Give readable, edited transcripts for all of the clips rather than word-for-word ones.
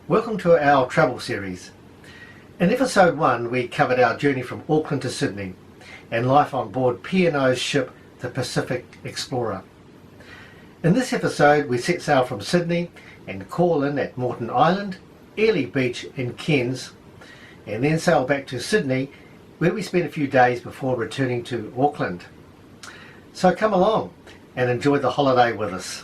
Welcome to our travel series. In episode 1 we covered our journey from Auckland to Sydney and life on board P&O's ship the Pacific Explorer. In this episode we set sail from Sydney and call in at Morton Island, Airlie Beach in Cairns, and then sail back to Sydney where we spent a few days before returning to Auckland. So come along and enjoy the holiday with us.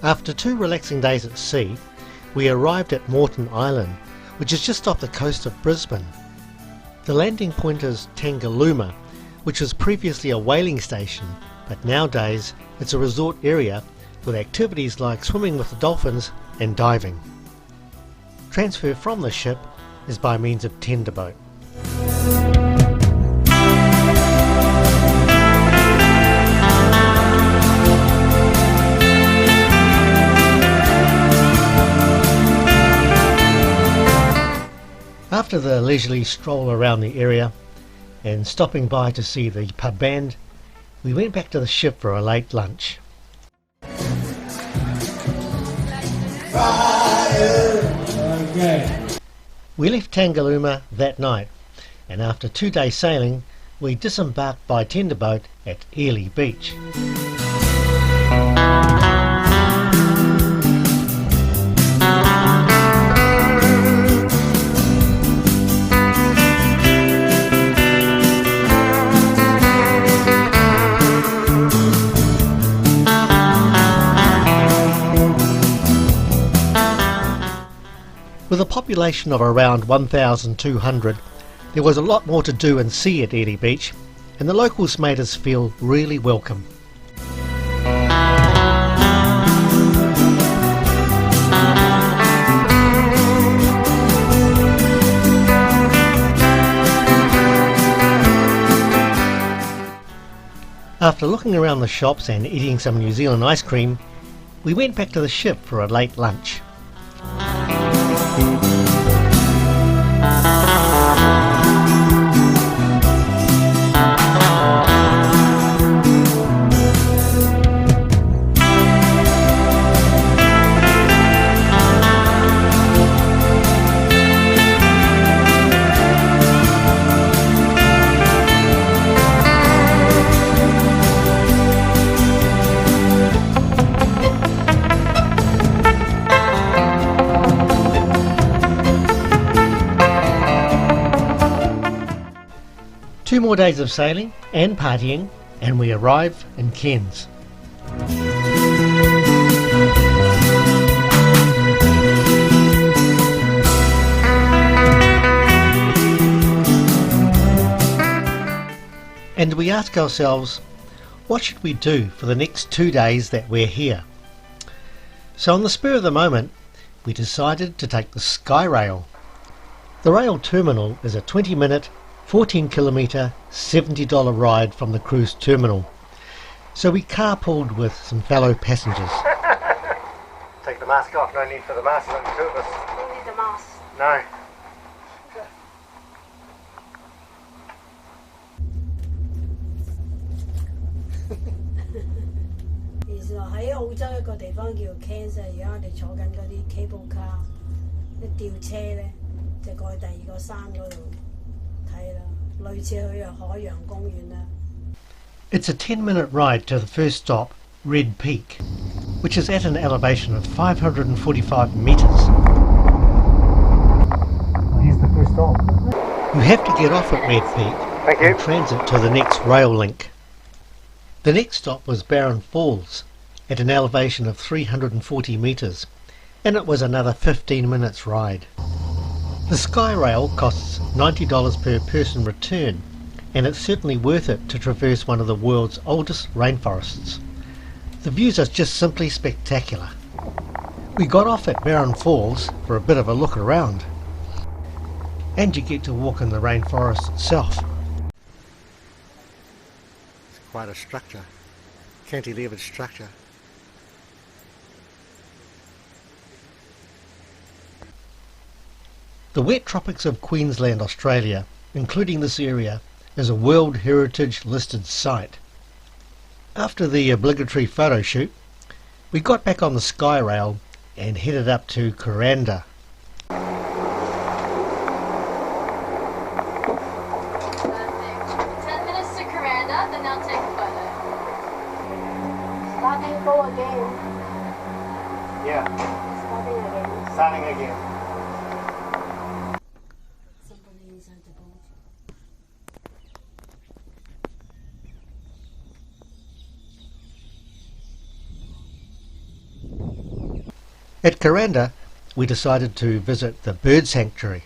After 2 relaxing days at sea, we arrived at Morton Island, which is just off the coast of Brisbane. The landing point is Tangalooma, which was previously a whaling station, but nowadays it's a resort area with activities like swimming with the dolphins and diving. Transfer from the ship is by means of tender boat. After the leisurely stroll around the area and stopping by to see the pub band, we went back to the ship for a late lunch. We left Tangalooma that night, and after 2 days sailing we disembarked by tender boat at Airlie Beach. With a population of around 1,200, there was a lot more to do and see at Airlie Beach, and the locals made us feel really welcome. After looking around the shops and eating some New Zealand ice cream, we went back to the ship for a late lunch. Two more days of sailing and partying, and we arrive in Cairns. And we ask ourselves, what should we do for the next 2 days that we're here? So on the spur of the moment, we decided to take the Skyrail. The rail terminal is a 20-minute 14-kilometre, $70 ride from the cruise terminal. So we carpooled with some fellow passengers. Take the mask off, no need for the mask, only 2 of us. Don't need the mask. No.其實喺澳洲一個地方叫 Cairns， 而家我哋坐緊嗰啲 cable car， 一吊車咧就過去第二個山嗰度。It's a 10-minute ride to the first stop, Red Peak, which is at an elevation of 545 metres. Here's the first stop. You have to get off at Red Peak and transit to the next rail link. The next stop was Barron Falls at an elevation of 340 metres, and it was another 15 minutes ride. The Sky Rail costs $90 per person return, and it's certainly worth it to traverse one of the world's oldest rainforests. The views are just simply spectacular. We got off at Barron Falls for a bit of a look around, and you get to walk in the rainforest itself. It's quite a structure, cantilevered structure. The wet tropics of Queensland, Australia, including this area, is a World Heritage listed site. After the obligatory photo shoot, we got back on the Sky Rail and headed up to Kuranda. 10 minutes to Kuranda, then they'll take a photo. Starting go again. Yeah, Starting again. starting again. Somebody inside the boat. At Kuranda, we decided to visit the bird sanctuary.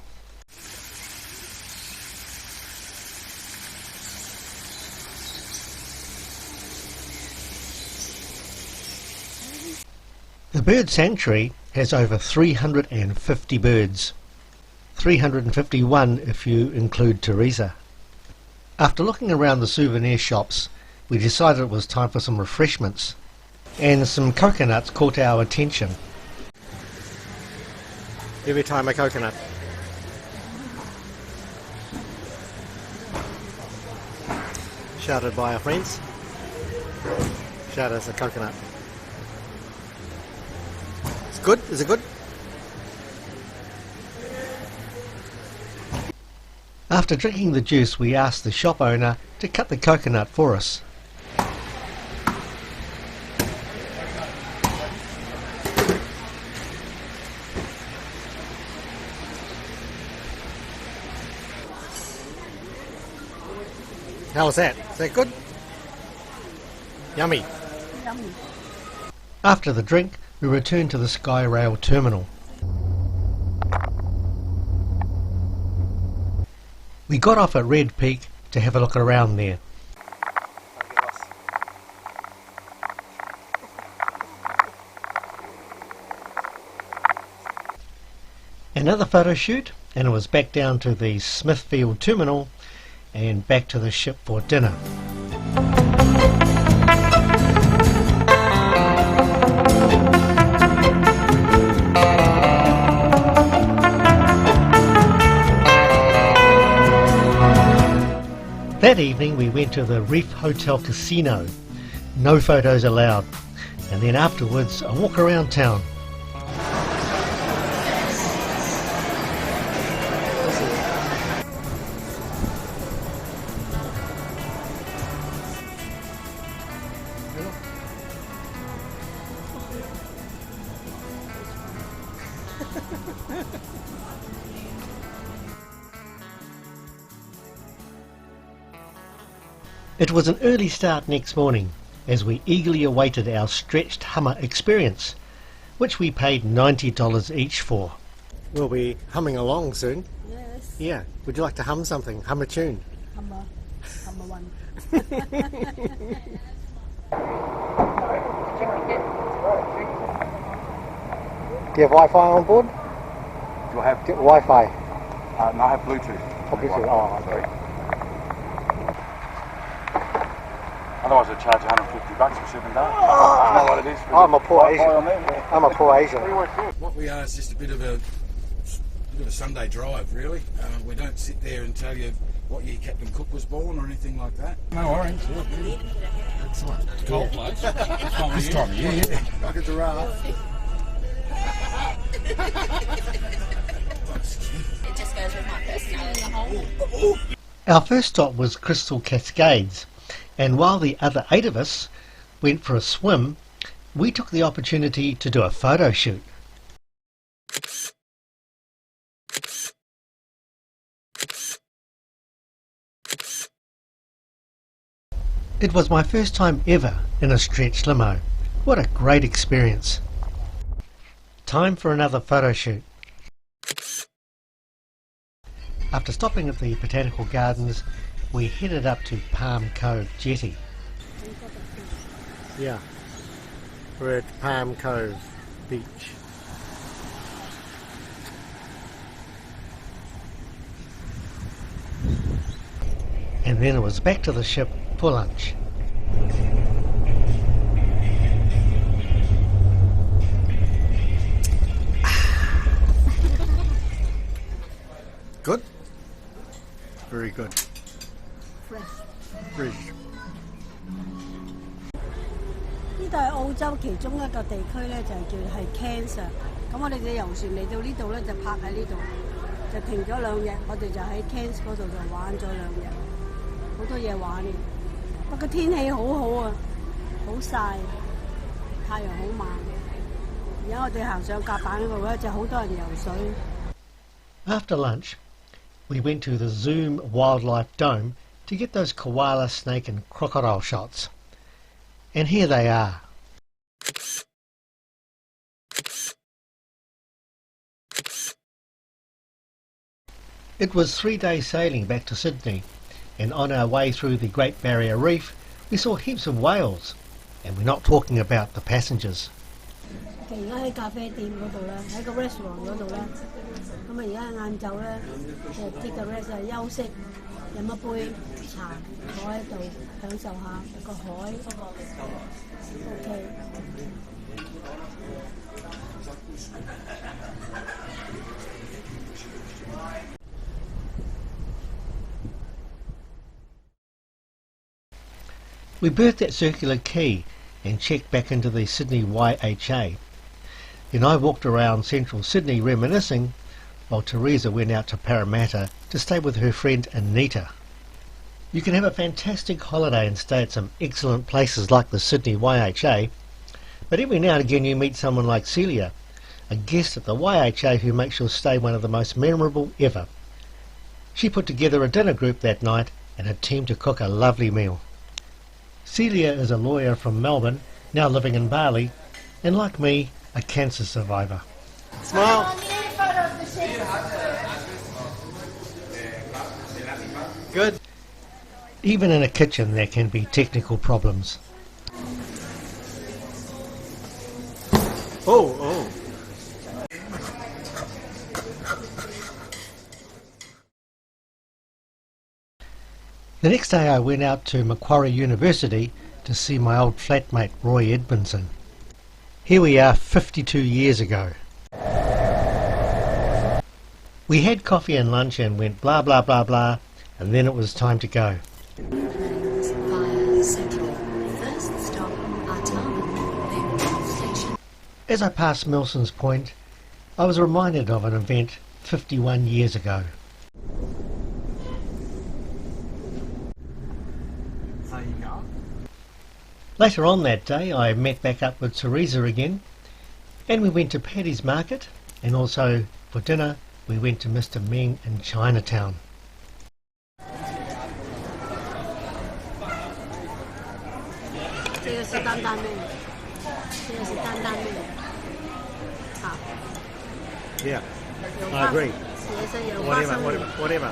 The bird sanctuary has over 350 birds, 351 if you include Teresa. After looking around the souvenir shops, we decided it was time for some refreshments, and some coconuts caught our attention. Every time a coconut. Shouted by our friends. Shout us a coconut. It's good? Is it good? After drinking the juice, we asked the shop owner to cut the coconut for us. How was that? Is that good? Yummy. Yummy. After the drink, we returned to the Sky Rail terminal. We got off at Red Peak to have a look around there. Another photo shoot, and it was back down to the Smithfield terminal and back to the ship for dinner. That evening we went to the Reef Hotel Casino. No photos allowed. And then afterwards a walk around town. It was an early start next morning as we eagerly awaited our stretched Hummer experience, which we paid $90 each for. We'll be humming along soon. Yes. Yeah. Would you like to hum something? Hum a tune? Hummer one. Do you have Wi-Fi on board? Do I have Wi-Fi. no, I have Bluetooth. Oh, Bluetooth. Oh, okay. Otherwise I'd charge $150 for 7 days. You know what it is? I'm a poor Wi-Fi Asian. on there. I'm a poor Asian. What we are is just a bit of a Sunday drive, really. We don't sit there and tell you what year Captain Cook was born or anything like that. No orange. Excellent. It's a cold place. This time of year. Like a giraffe. It just goes with my personality. Our first stop was Crystal Cascades, and while the other 8 of us went for a swim, we took the opportunity to do a photo shoot. It was my first time ever in a stretch limo. What a great experience. Time for another photo shoot. After stopping at the Botanical Gardens, we headed up to Palm Cove Jetty. Yeah, we're at Palm Cove Beach. And then it was back to the ship for lunch. Good? Very good. Fresh. 呢度係澳洲其中一個地區咧，就係 Cairns 啊。咁我哋嘅遊船嚟到呢度咧，就泊喺呢度，就停咗2日。我哋就喺 Cairns 嗰度就玩咗2日，好多嘢玩嘅。不過天氣好好啊，好曬，太陽好猛。而家我哋行上甲板嗰度咧，就好多人游水。After lunch, we went to the Zoom Wildlife Dome to get those koala, snake and crocodile shots. And here they are. It was 3 days sailing back to Sydney, and on our way through the Great Barrier Reef we saw heaps of whales, and we're not talking about the passengers. 而家喺咖啡店嗰度咧，喺個 restaurant 嗰度咧，咁啊而家晏晝咧就 take a rest 就休息，飲一杯茶，坐喺度享受下個海。OK。We berthed at Circular Quay and checked back into the Sydney YHA. Then I walked around central Sydney reminiscing, while Teresa went out to Parramatta to stay with her friend Anita. You can have a fantastic holiday and stay at some excellent places like the Sydney YHA, but every now and again you meet someone like Celia, a guest at the YHA who makes your stay one of the most memorable ever. She put together a dinner group that night and a team to cook a lovely meal. Celia is a lawyer from Melbourne, now living in Bali, and like me, a cancer survivor. Smile! Good. Even in a kitchen there can be technical problems. Oh. The next day I went out to Macquarie University to see my old flatmate Roy Edmondson. Here we are 52 years ago. We had coffee and lunch and went blah blah blah blah, and then it was time to go. As I passed Milson's Point, I was reminded of an event 51 years ago. Later on that day I met back up with Teresa again, and we went to Paddy's Market, and also for dinner we went to Mr. Meng in Chinatown. Yeah, I agree. Whatever.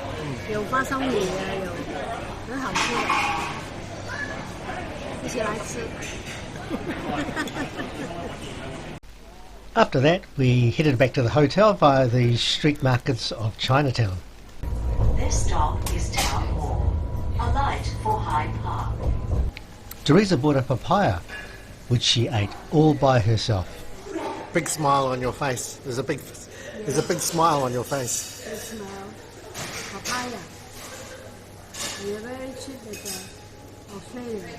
After that, we headed back to the hotel via the street markets of Chinatown. This stop is Town Hall. Alight for Hyde Park. Teresa bought a papaya, which she ate all by herself. Big smile on your face. There's a big smile on your face. Big smile. Papaya. They're very cheap at Australia.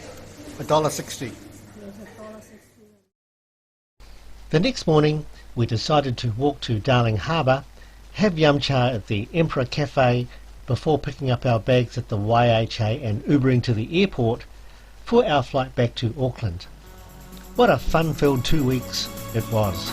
$1.60. Yes, $1.60. The next morning, we decided to walk to Darling Harbour, have yum cha at the Emperor Cafe before picking up our bags at the YHA and Ubering to the airport for our flight back to Auckland. What a fun-filled 2 weeks it was.